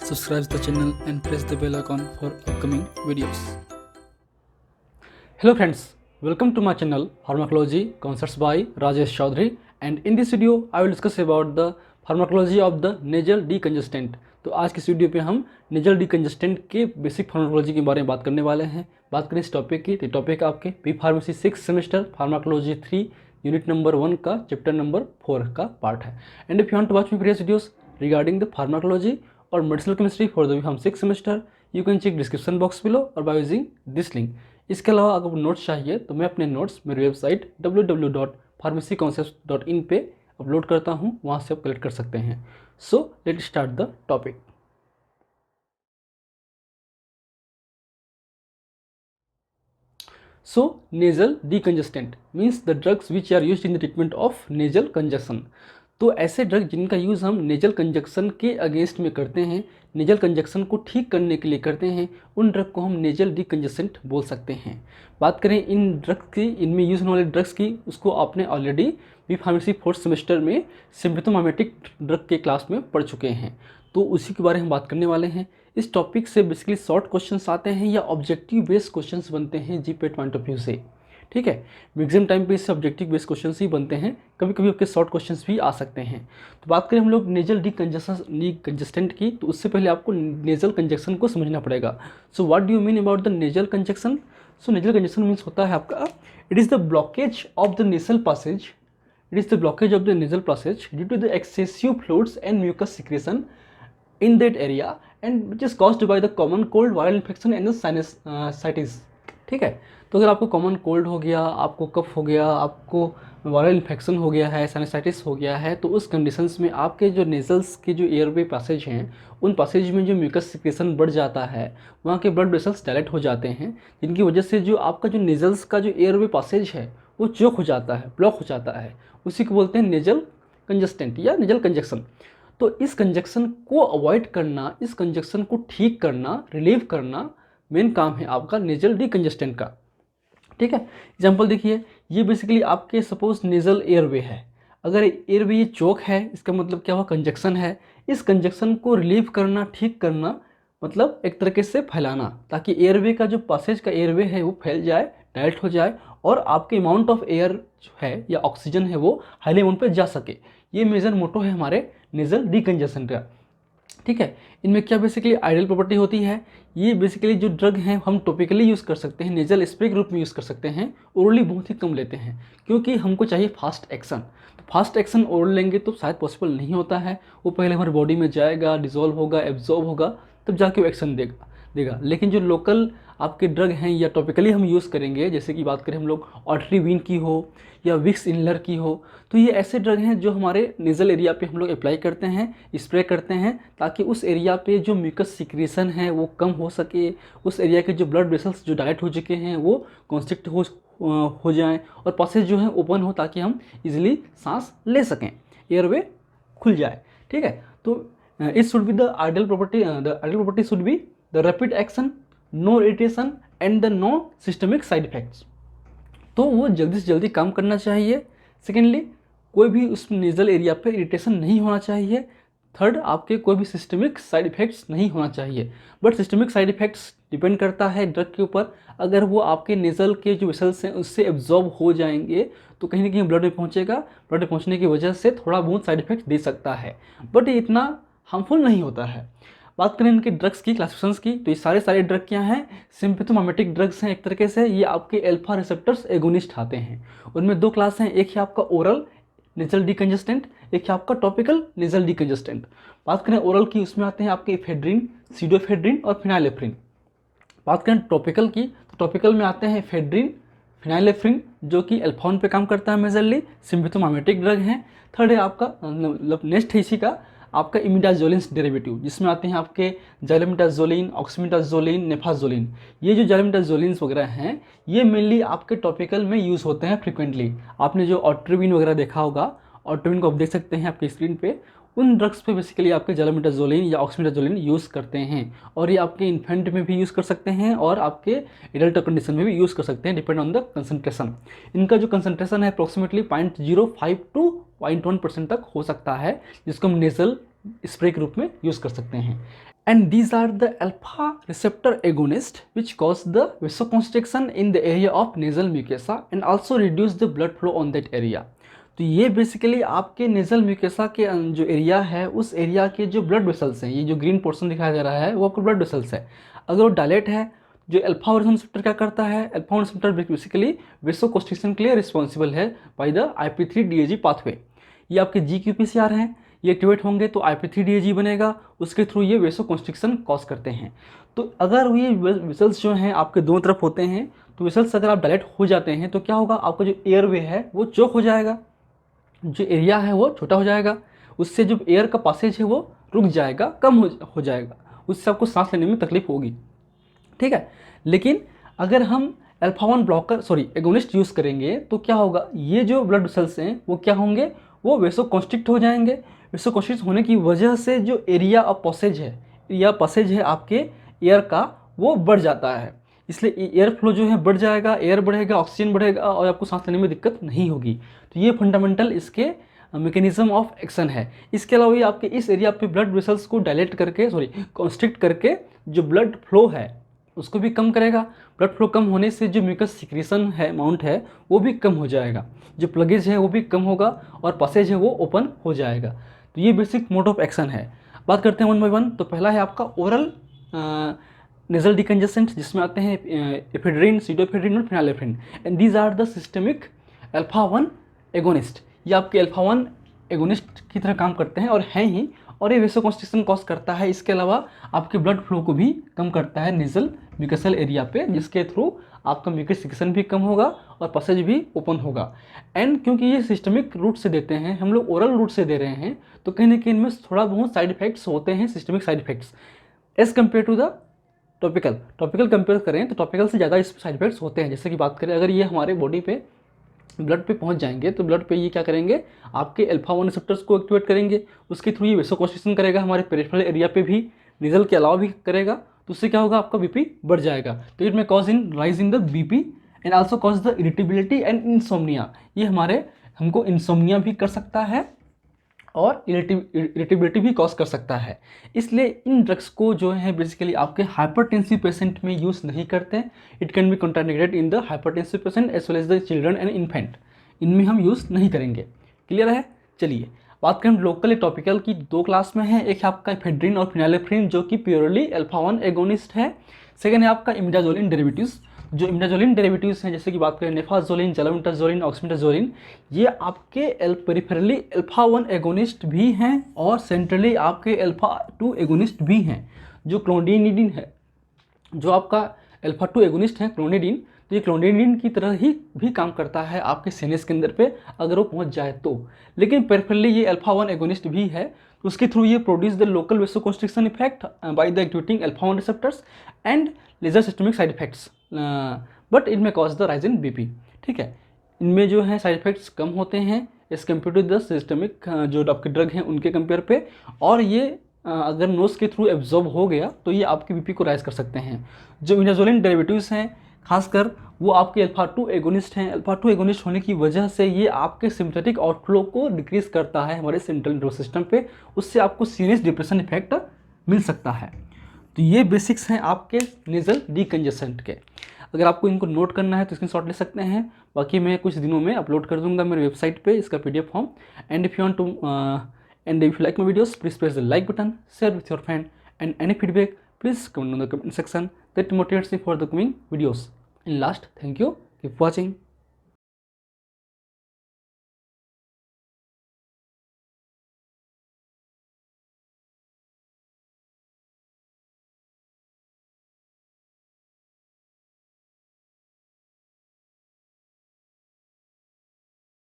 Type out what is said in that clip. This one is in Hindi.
subscribe the channel and press the bell icon for upcoming videos. Hello friends, welcome to my channel Pharmacology Concepts by Rajesh Chaudhary, and in this video I will discuss about the pharmacology of the nasal decongestant। तो आज की इस वीडियो पे हम नेजल डिकंजेस्टेंट के बेसिक फार्माकोलॉजी के बारे में बात करने वाले हैं। बात करें इस टॉपिक की, तो टॉपिक आपके B pharmacy 6 semester pharmacology 3 unit number 1 का चैप्टर नंबर 4 का पार्ट है। And if you want to watch my previous videos regarding the pharmacology और medicinal chemistry for the B pharm 6 semester, you can check description box below और बाय यूजिंग दिस लिंक। इसके अलावा अगर नोट्स चाहिए तो मैं अपने नोट्स मेरी वेबसाइट www.pharmacyconcepts.in पे अपलोड करता हूँ, वहाँ से आप कलेक्ट कर सकते हैं। So let start the topic. So nasal decongestant means the drugs which are used in the treatment of nasal congestion। तो ऐसे ड्रग जिनका यूज़ हम नेजल कंजक्शन के अगेंस्ट में करते हैं, नेजल कंजक्शन को ठीक करने के लिए करते हैं, उन ड्रग को हम नेजल डिकंजेस्टेंट बोल सकते हैं। बात करें इन ड्रग्स की, इनमें यूज़ होने वाले ड्रग्स की, उसको आपने already B pharmacy 4th semester में सिम्पथोमाइमेटिक ड्रग के क्लास में पढ़ चुके हैं, तो उसी के बारे में बात करने वाले हैं। इस टॉपिक से बेसिकली शॉर्ट क्वेश्चंस आते हैं या ऑब्जेक्टिव बेस्ड क्वेश्चंस बनते हैं जीपीएट पॉइंट ऑफ व्यू से। ठीक है, एग्जाम टाइम पे इससे ऑब्जेक्टिव बेस्ड क्वेश्चंस ही बनते हैं, कभी कभी आपके शॉर्ट क्वेश्चंस भी आ सकते हैं। तो बात करें हम लोग नेजल डिकंजेस्टेंट की, तो उससे पहले आपको नेजल कंजक्शन को समझना पड़ेगा। So what do you mean about the nasal conjunction? So nasal conjunction means होता है आपका, it is the blockage of the nasal passage, it is the blockage of the nasal passage due to the excessive fluids and mucus secretion in that area and which is caused by the common cold, viral infection and the sinusitis। ठीक है, तो अगर आपको कॉमन कोल्ड हो गया, आपको कफ हो गया, आपको वायरल इन्फेक्शन हो गया है, साइनसाइटिस हो गया है, तो उस कंडीशंस में आपके जो नेजल्स के जो एयरवे पैसेज हैं, उन पैसेज में जो म्यूकस सिक्रेशन बढ़ जाता है, वहाँ के ब्लड वेसल्स डायलेट हो जाते हैं, जिनकी वजह से जो आपका जो नेजल्स का जो एयरवे पैसेज है वो चोक हो जाता है, ब्लॉक हो जाता है। उसी को बोलते हैं नेजल कंजस्टेंट या नेजल कंजक्शन। तो इस कंजक्शन को अवॉइड करना, इस कंजक्शन को ठीक करना, रिलीव करना मेन काम है आपका नेजल डिकंजेस्टेंट का। ठीक है, एग्जांपल देखिए, ये बेसिकली आपके सपोज नेजल एयरवे है, अगर एयरवे ये चोक है, इसका मतलब क्या हुआ, कंजक्शन है। इस कंजक्शन को रिलीव करना, ठीक करना, मतलब एक तरीके से फैलाना, ताकि एयरवे का जो पैसेज का एयरवे है वो फैल जाए, डायरेक्ट हो जाए, और आपके अमाउंट ऑफ एयर जो है या ऑक्सीजन है वो हाई अमाउंट पे जा सके। ये मेजर मोटो है हमारे नेजल डिकंजेशन का। ठीक है, इनमें क्या बेसिकली आइडियल प्रॉपर्टी होती है, ये बेसिकली जो ड्रग हैं हम टॉपिकली यूज़ कर सकते हैं, नेजल स्प्रे के रूप में यूज़ कर सकते हैं, ओरली बहुत ही कम लेते हैं, क्योंकि हमको चाहिए फास्ट एक्शन। तो फास्ट एक्शन ओरल लेंगे तो शायद पॉसिबल नहीं होता है, वो पहले हमारी बॉडी में जाएगा, डिजोल्व होगा, एब्जॉर्ब होगा, तब जाके वो एक्शन देगा। लेकिन जो लोकल आपके ड्रग हैं या टॉपिकली हम यूज़ करेंगे, जैसे कि बात करें हम लोग ऑट्रीवीन की हो या विक्स इनलर की हो, तो ये ऐसे ड्रग हैं जो हमारे नेजल एरिया पे हम लोग अप्लाई करते हैं, स्प्रे करते हैं, ताकि उस एरिया पे जो म्यूकस सिक्रेशन है वो कम हो सके, उस एरिया के जो ब्लड वेसल्स जो डायलेट हो चुके हैं वो कॉन्स्ट्रिक्ट हो जाएं, और पैसेज जो है ओपन हो, ताकि हम इजीली सांस ले सकें, एयरवे खुल जाए। ठीक है, तो it should be the ideal property should be the rapid action, no irritation and the no systemic side effects. तो वो जल्दी से जल्दी काम करना चाहिए। सेकेंडली, कोई भी उस नेजल एरिया पे इरिटेशन नहीं होना चाहिए। थर्ड, आपके कोई भी सिस्टमिक साइड इफेक्ट्स नहीं होना चाहिए। But systemic side effects depend करता है ड्रग के ऊपर, अगर वो आपके नेजल के जो वेसल्स हैं उससे एब्जॉर्ब हो जाएंगे तो कहीं ना कहीं ब्लड में पहुँचेगा, ब्लड में पहुँचने की वजह से थोड़ा बहुत साइड इफेक्ट दे सकता है, बट ये इतना हार्मफुल नहीं होता है। बात करें इनके ड्रग्स की, क्लासिफिकेशंस की, तो ये सारे ड्रग क्या हैं, सिम्पथोमाइमेटिक ड्रग्स हैं एक तरीके से। ये आपके अल्फा रिसेप्टर्स एगोनिस्ट आते हैं। उनमें दो क्लास हैं, एक है आपका ओरल नेजल डिकंजेस्टेंट, एक है आपका टॉपिकल नेजल डिकंजेस्टेंट। बात करें ओरल की, उसमें आते हैं आपके इफेड्रिन, सीडोफेड्रिन और फिनाइलेफ्रिन। बात करें टॉपिकल की, तो टॉपिकल में आते हैं इफेड्रिन, फिनाइलेफ्रिन, जो कि अल्फॉन पे काम करता है मेजरली, सिम्पथोमाइमेटिक ड्रग हैं। थर्ड है आपका मतलब नेक्स्ट है इसी का आपका इमिडाजोलिन डेरिवेटिव, जिसमें आते हैं आपके जाइलोमिडाजोलिन, ऑक्सीमिडाजोलिन, नेफाजोलिन। ये जो जाइलोमिडाजोलिन वगैरह हैं ये मेनली आपके टॉपिकल में यूज़ होते हैं फ्रिक्वेंटली। आपने जो ऑट्रीविन वगैरह देखा होगा, ऑट्रीविन को आप देख सकते हैं आपके स्क्रीन पे, उन ड्रग्स पे बेसिकली आपके जाइलोमिडाजोलिन या ऑक्सीमिडाजोलिन यूज़ करते हैं, और ये आपके इन्फेंट में भी यूज़ कर सकते हैं और आपके एडल्ट कंडीशन में भी यूज़ कर सकते हैं, डिपेंड ऑन द कंसंट्रेशन। इनका जो कंसंट्रेशन है अप्रोक्सीमेटली 0.05 to 0.1% तक हो सकता है, जिसको हम नेजल स्प्रे के रूप में यूज़ कर सकते हैं। And these are the alpha receptor agonist which cause the vasoconstriction in the area of nasal mucosa and also reduce the blood flow on that area. तो ये बेसिकली आपके नेजल म्यूकेसा के जो एरिया है उस एरिया के जो ब्लड वेसल्स हैं, ये जो ग्रीन पोर्शन दिखाया जा रहा है वो आपका ब्लड वेसल्स है। अगर वो डायलेट है, जो अल्फा वन रिसेप्टर क्या करता है, अल्फा वन रिसेप्टर बेसिकली वेसोकॉन्स्ट्रिक्शन के लिए रिस्पॉन्सिबल है बाय द IP3-DAG पाथवे। ये आपके GQPCR हैं, ये एक्टिवेट होंगे तो IP3-DAG बनेगा, उसके थ्रू ये वेसोकॉन्स्ट्रिक्शन कॉज करते हैं। तो अगर ये वेसल्स जो हैं आपके दोनों तरफ होते हैं, तो वेसल्स अगर आप डायलेट हो जाते हैं तो क्या होगा, आपका जो एयरवे है वो चोक हो जाएगा, जो एरिया है वो छोटा हो जाएगा, उससे जो एयर का पासेज है वो रुक जाएगा, कम हो जाएगा, उससे आपको सांस लेने में तकलीफ होगी, ठीक है। लेकिन अगर हम alpha one blocker agonist use करेंगे तो क्या होगा, ये जो ब्लड वेसल्स हैं वो क्या होंगे, वो वेसोकॉन्स्ट्रिक्ट हो जाएंगे। वेसोकॉन्स्ट्रिक्ट होने की वजह से जो एरिया ऑफ पासेज है आपके एयर का वो बढ़ जाता है, इसलिए एयर फ्लो जो है बढ़ जाएगा, एयर बढ़ेगा, ऑक्सीजन बढ़ेगा और आपको सांस लेने में दिक्कत नहीं होगी। तो ये फंडामेंटल इसके मैकेनिज्म ऑफ एक्शन है। इसके अलावा ये आपके इस एरिया पे ब्लड वेसल्स को डायलेट करके कॉन्स्ट्रिक्ट करके जो ब्लड फ्लो है उसको भी कम करेगा। ब्लड फ्लो कम होने से जो म्यूकस सिक्रीशन है अमाउंट है वो भी कम हो जाएगा, जो प्लगेज है वो भी कम होगा और पासेज है वो ओपन हो जाएगा। तो ये बेसिक मोड ऑफ एक्शन है। बात करते हैं वन बाय वन। तो पहला है आपका ओरल नेजल डिकंजेसेंट, जिसमें आते हैं एफेड्रिन, सीडोएफेड्रिन और phenylephrine, and these are the systemic alpha one agonist. ये आपके अल्फा वन एगोनिस्ट की तरह काम करते हैं और हैं ही, और ये वेसोकॉन्स्ट्रिक्शन कॉज करता है। इसके अलावा आपके ब्लड फ्लो को भी कम करता है नेजल म्यूकसल एरिया पे, जिसके थ्रू आपका म्यूकस सिक्रेशन भी कम होगा और पसेज भी ओपन होगा। एंड क्योंकि ये सिस्टमिक रूट से देते हैं, हम लोग ओरल रूट से दे रहे हैं, तो कहीं ना कहीं इनमें थोड़ा बहुत साइड इफेक्ट्स होते हैं, systemic side effects as compare to the topical compare करें तो टॉपिकल से ज़्यादा इस साइड इफेक्ट्स होते हैं। जैसे कि बात करें, अगर ये हमारे बॉडी पे ब्लड पे पहुंच जाएंगे तो ब्लड पे ये क्या करेंगे, आपके अल्फा वन रिसेप्टर्स को एक्टिवेट करेंगे, उसके थ्रू ये वेसोकॉन्स्ट्रिक्शन करेगा, हमारे पेरिफेरल एरिया पे भी, नेजल के अलावा भी करेगा, तो उससे क्या होगा, आपका बीपी बढ़ जाएगा। तो इट में cause in rise in the BP and also cause the irritability and insomnia. ये हमको इंसोम्निया भी कर सकता है और इरिटेबिलिटी भी कॉज कर सकता है। इसलिए इन ड्रग्स को जो है बेसिकली आपके हाइपरटेंसिव पेशेंट में यूज़ नहीं करते। It can be contraindicated in the hypertensive patient as well as the children and infant, इनमें हम यूज़ नहीं करेंगे। क्लियर है। चलिए बात करें लोकल या टॉपिकल की, दो क्लास में है। एक है आपका एफेड्रिन और फिनालेफ्रिन जो कि प्योरली अल्फा वन एगोनिस्ट है। सेकेंड है आपका इमिडाजोलिन डेरिवेटिव्स। जो इमिडाजोलिन डेरिवेटिव्स हैं, जैसे कि बात करें नेफाजोलिन, जालामिटाजोलिन, ऑक्सीमेटाजोलिन, ये आपके पेरिफेरली अल्फा वन एगोनिस्ट भी हैं और सेंट्रली आपके अल्फा टू एगोनिस्ट भी हैं। जो क्लोनिडिन है, जो आपका अल्फा टू एगोनिस्ट है क्लोनिडिन, तो ये क्लोनिडिन की तरह ही भी काम करता है आपके सीनेस के अंदर पे अगर वो पहुंच जाए तो। लेकिन पेरिफेरली ये अल्फा वन एगोनिस्ट भी है, तो उसके थ्रू ये produce the local vasoconstriction effect by the activating alpha one receptors and lesser systemic side effects, but इनमें cause the rise in BP. ठीक है, इनमें जो है साइड इफेक्ट्स कम होते हैं as compare to the systemic जो आपके ड्रग हैं उनके कंपेयर पे, और ये अगर नोज के थ्रू एब्जॉर्ब हो गया तो ये आपके बीपी को राइज कर सकते हैं। जो इमिडाजोलिन डेरिवेटिव्स हैं खासकर वो आपके अल्फा टू एगोनिस्ट हैं। अल्फा टू एगोनिस्ट होने की वजह से ये आपके सिम्पथेटिक आउटफ्लो को डिक्रीज करता है हमारे सेंट्रल नर्वस सिस्टम पे, उससे आपको सीरियस डिप्रेशन इफेक्ट मिल सकता है। तो ये बेसिक्स हैं आपके नेजल डिकंजेसेंट के। अगर आपको इनको नोट करना है तो स्क्रीनशॉट ले सकते हैं, बाकी मैं कुछ दिनों में अपलोड कर दूंगा मेरे वेबसाइट पे इसका PDF form. And if you want to and if you like my videos, please press the like button, share with your friend, and any feedback please comment on the comment section that motivates me for the coming videos. And last, thank you, keep watching.